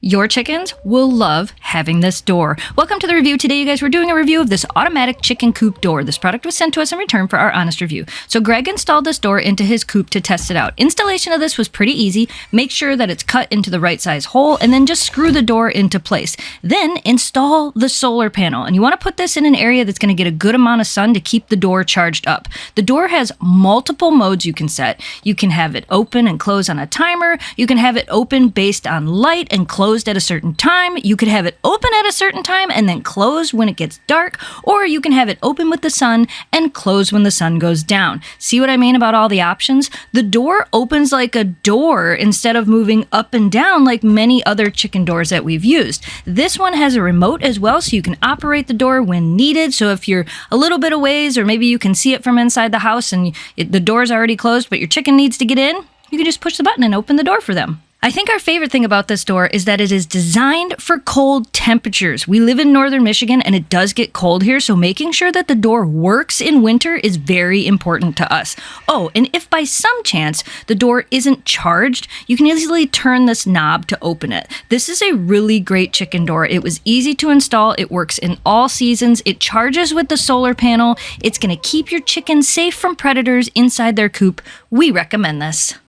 Your chickens will love having this door. Welcome to the review. Today, you guys, we're doing a review of this Automatic Chicken Coop Door. This product was sent to us in return for our honest review. So Greg installed this door into his coop to test it out. Installation of this was pretty easy. Make sure that it's cut into the right size hole and then just screw the door into place. Then install the solar panel. And you want to put this in an area that's going to get a good amount of sun to keep the door charged up. The door has multiple modes you can set. You can have it open and close on a timer. You can have it open based on light and closed at a certain time. You could have it open at a certain time and then close when it gets dark, or you can have it open with the sun and close when the sun goes down. See what I mean about all the options? The door opens like a door instead of moving up and down like many other chicken doors that we've used. This one has a remote as well, so you can operate the door when needed. So if you're a little bit of ways, or maybe you can see it from inside the house and the door's already closed, but your chicken needs to get in, you can just push the button and open the door for them. I think our favorite thing about this door is that it is designed for cold temperatures. We live in northern Michigan and it does get cold here, so making sure that the door works in winter is very important to us. Oh, and if by some chance the door isn't charged, you can easily turn this knob to open it. This is a really great chicken door. It was easy to install. It works in all seasons. It charges with the solar panel. It's going to keep your chickens safe from predators inside their coop. We recommend this.